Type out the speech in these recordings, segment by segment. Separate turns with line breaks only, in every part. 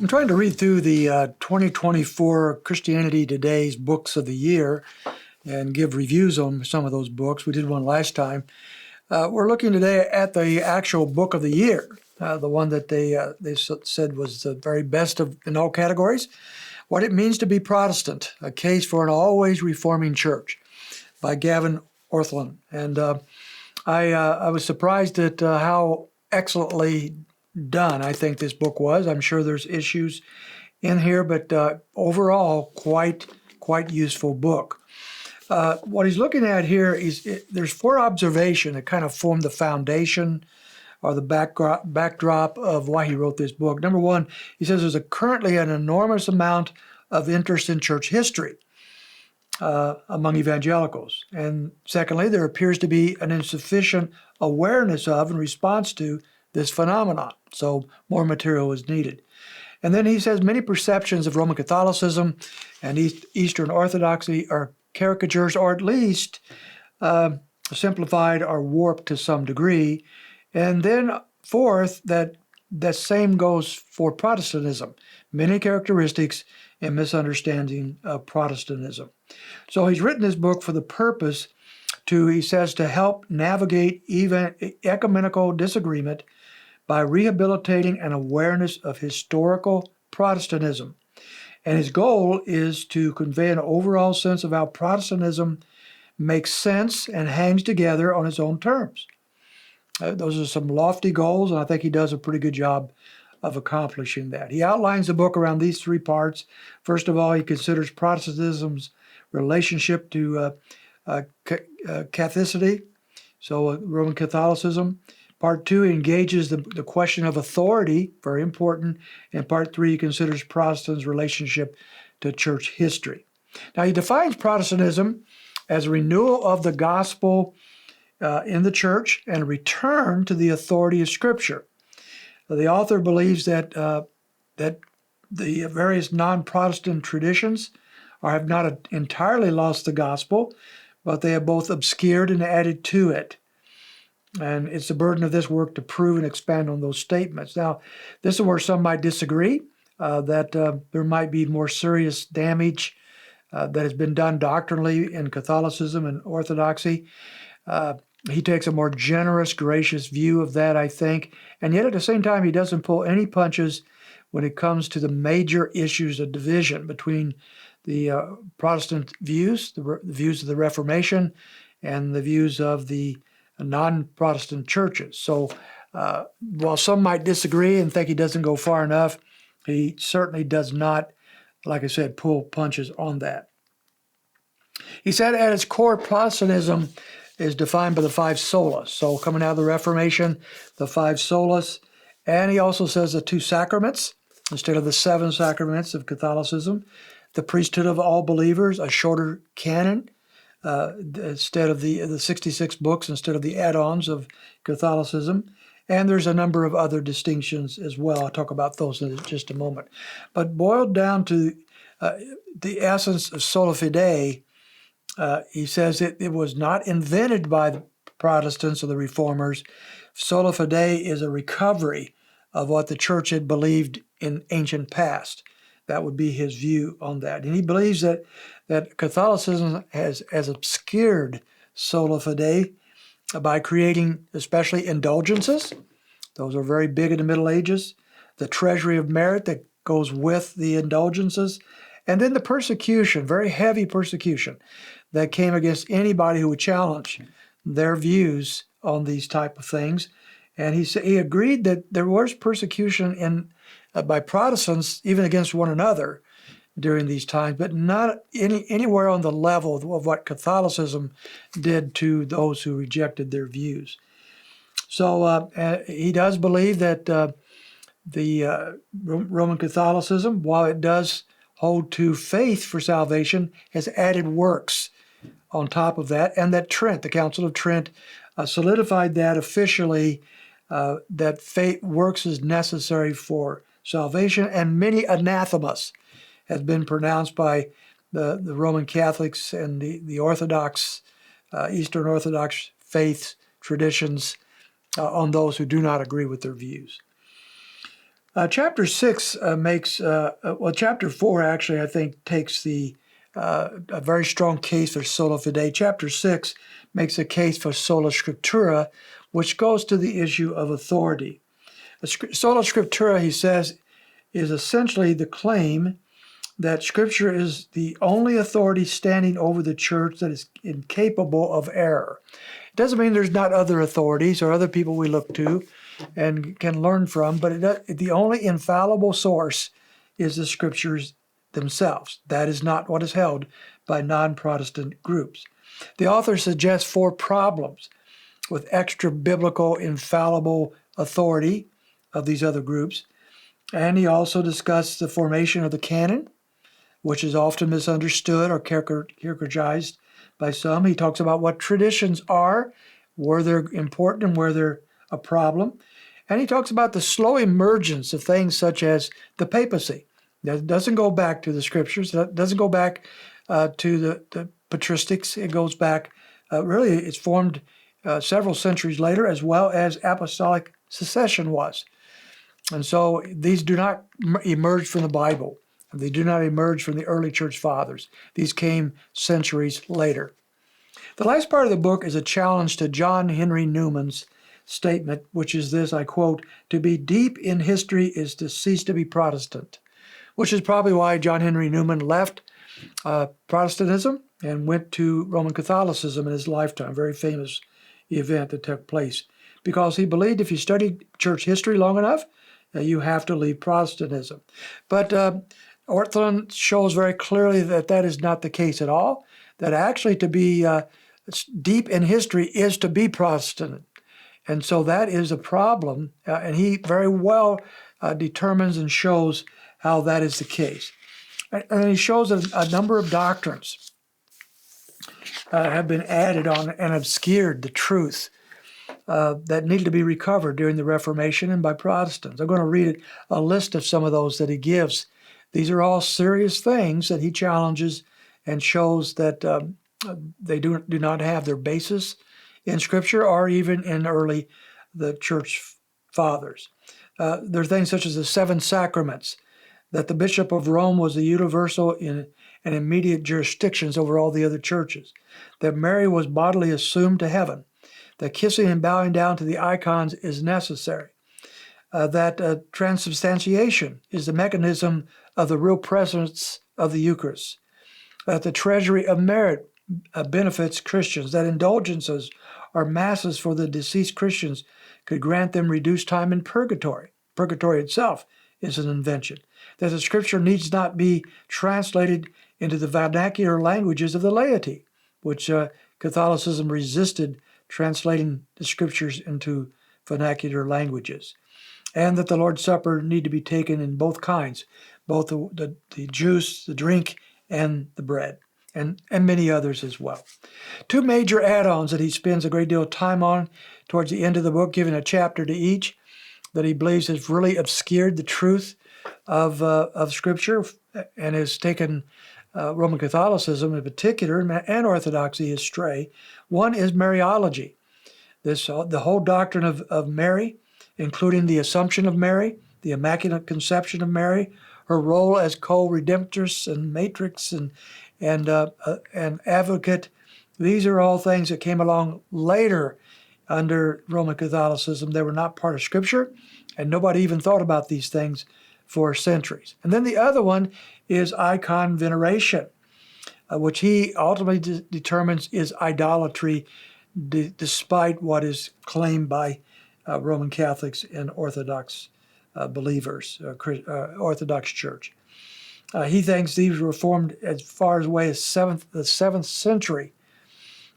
I'm trying to read through the 2024 Christianity Today's books of the year and give reviews on some of those books. We did one last time. We're looking today at the actual book of the year, the one that they said was the very best in all categories. What It Means to Be Protestant, A Case for an Always Reforming Church by Gavin, Ortlund. And I was surprised at how excellently done I think this book was. I'm sure there's issues in here, but overall, quite useful book. What he's looking at here is there's four observations that kind of form the foundation or the backdrop of why he wrote this book. Number one, he says there's currently an enormous amount of interest in church history among evangelicals. And secondly, there appears to be an insufficient awareness of and response to this phenomenon. So more material is needed. And then he says many perceptions of Roman Catholicism and Eastern Orthodoxy are caricatures, or at least simplified or warped to some degree. And then fourth, that same goes for Protestantism. Many characteristics and misunderstanding of Protestantism. So he's written this book for the purpose he says, to help navigate even ecumenical disagreement by rehabilitating an awareness of historical Protestantism. And his goal is to convey an overall sense of how Protestantism makes sense and hangs together on its own terms. Those are some lofty goals, and I think he does a pretty good job of accomplishing that. He outlines the book around these three parts. First of all, he considers Protestantism's relationship to Catholicity, so Roman Catholicism. Part two engages the question of authority, very important. And part three considers Protestants' relationship to church history. Now, he defines Protestantism as a renewal of the gospel in the church and a return to the authority of Scripture. The author believes that the various non-Protestant traditions have not entirely lost the gospel, but they have both obscured and added to it. And it's the burden of this work to prove and expand on those statements. Now, this is where some might disagree, that there might be more serious damage that has been done doctrinally in Catholicism and Orthodoxy. He takes a more generous, gracious view of that, I think. And yet at the same time, he doesn't pull any punches when it comes to the major issues of division between the Protestant views, the views of the Reformation, and the views of the non-Protestant churches. So while some might disagree and think he doesn't go far enough, he certainly does not, like I said, pull punches on that. He said at its core, Protestantism is defined by the five solas. So coming out of the Reformation, the five solas. And he also says the two sacraments, instead of the seven sacraments of Catholicism, the priesthood of all believers, a shorter canon, instead of the 66 books, instead of the add-ons of Catholicism. And there's a number of other distinctions as well. I'll talk about those in just a moment. But boiled down to the essence of sola fide, he says it was not invented by the Protestants or the Reformers. Sola fide is a recovery of what the church had believed in ancient past. That would be his view on that. And he believes that Catholicism has obscured sola fide by creating especially indulgences. Those are very big in the Middle Ages. The treasury of merit that goes with the indulgences. And then the persecution, very heavy persecution, that came against anybody who would challenge their views on these type of things. And he agreed that there was persecution by Protestants even against one another during these times, but not anywhere on the level of what Catholicism did to those who rejected their views. So he does believe that the Roman Catholicism, while it does hold to faith for salvation, has added works on top of that, and that Trent, the Council of Trent, solidified that officially, that faith works is necessary for salvation, and many anathemas has been pronounced by the Roman Catholics and the Orthodox, Eastern Orthodox faith traditions on those who do not agree with their views. Chapter 6 chapter 4 actually, I think, takes a very strong case for sola fide. Chapter 6 makes a case for sola scriptura, which goes to the issue of authority. Sola scriptura, he says, is essentially the claim that Scripture is the only authority standing over the church that is incapable of error. It doesn't mean there's not other authorities or other people we look to and can learn from, but the only infallible source is the Scriptures themselves. That is not what is held by non-Protestant groups. The author suggests 4 problems with extra biblical infallible authority of these other groups. And he also discussed the formation of the canon, which is often misunderstood or characterized by some. He talks about what traditions are, where they're important and where they're a problem. And he talks about the slow emergence of things such as the papacy. That doesn't go back to the scriptures. That doesn't go back to the patristics. It goes back, really, it's formed several centuries later, as well as apostolic succession was. And so these do not emerge from the Bible. They do not emerge from the early church fathers. These came centuries later. The last part of the book is a challenge to John Henry Newman's statement, which is this, I quote, "To be deep in history is to cease to be Protestant," which is probably why John Henry Newman left Protestantism and went to Roman Catholicism in his lifetime, a very famous event that took place, because he believed if you studied church history long enough, you have to leave Protestantism. But Ortlund shows very clearly that that is not the case at all, that actually to be deep in history is to be Protestant. And so that is a problem, and he very well determines and shows how that is the case. And he shows that a number of doctrines have been added on and obscured the truth that needed to be recovered during the Reformation and by Protestants. I'm going to read a list of some of those that he gives. These are all serious things that he challenges and shows that they do not have their basis in Scripture or even in the church fathers. There are things such as the 7 sacraments, that the Bishop of Rome was the universal and immediate jurisdictions over all the other churches, that Mary was bodily assumed to heaven, that kissing and bowing down to the icons is necessary, that transubstantiation is the mechanism of the real presence of the Eucharist, that the treasury of merit benefits Christians, that indulgences or masses for the deceased Christians could grant them reduced time in purgatory. Purgatory itself is an invention, that the Scripture needs not be translated into the vernacular languages of the laity, which Catholicism resisted translating the Scriptures into vernacular languages, and that the Lord's Supper need to be taken in both kinds, both the juice, the drink, and the bread, and many others as well. 2 major add-ons that he spends a great deal of time on towards the end of the book, giving a chapter to each, that he believes has really obscured the truth of Scripture and has taken Roman Catholicism in particular and Orthodoxy astray. One is Mariology. The whole doctrine of Mary, including the Assumption of Mary, the Immaculate Conception of Mary, her role as co-redemptress and matrix and advocate. These are all things that came along later under Roman Catholicism. They were not part of Scripture, and nobody even thought about these things for centuries. And then the other one is icon veneration, which he ultimately determines is idolatry, despite what is claimed by Roman Catholics and Orthodox believers, Orthodox Church. He thinks these were formed as far away as the 7th century,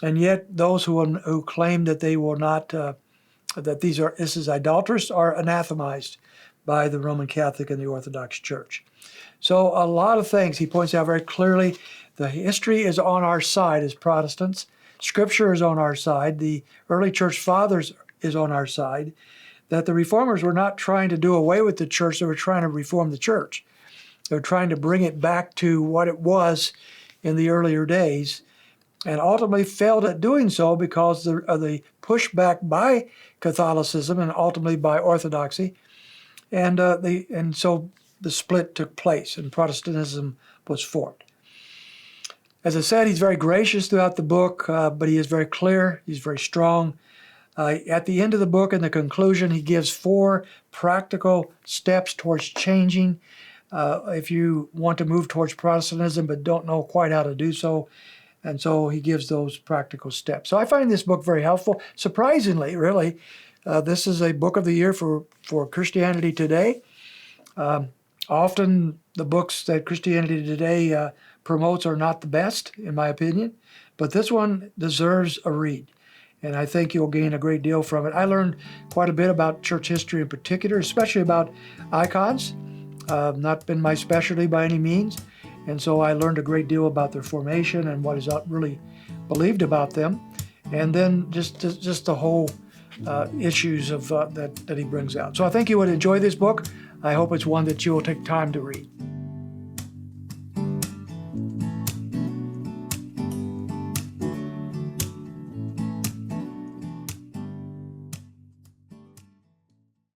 and yet those who claim that they will not, that this is idolatrous, are anathemized by the Roman Catholic and the Orthodox Church. So a lot of things he points out very clearly. The history is on our side as Protestants. Scripture is on our side. The early church fathers is on our side. That the reformers were not trying to do away with the church. They were trying to reform the church. They were trying to bring it back to what it was in the earlier days, and ultimately failed at doing so because of the pushback by Catholicism and ultimately by Orthodoxy. and so the split took place and Protestantism was formed. As I said, he's very gracious throughout the book, but he is very clear. He's very strong. At the end of the book, in the conclusion, he gives 4 practical steps towards changing. If you want to move towards Protestantism but don't know quite how to do so, and so he gives those practical steps. So I find this book very helpful. Surprisingly, really, this is a book of the year for Christianity Today. Often the books that Christianity Today promotes are not the best, in my opinion, but this one deserves a read, and I think you'll gain a great deal from it. I learned quite a bit about church history in particular, especially about icons. Not been my specialty by any means, and so I learned a great deal about their formation and what is really believed about them, and then just the whole issues of that he brings out. So I think you would enjoy this book. I hope it's one that you will take time to read.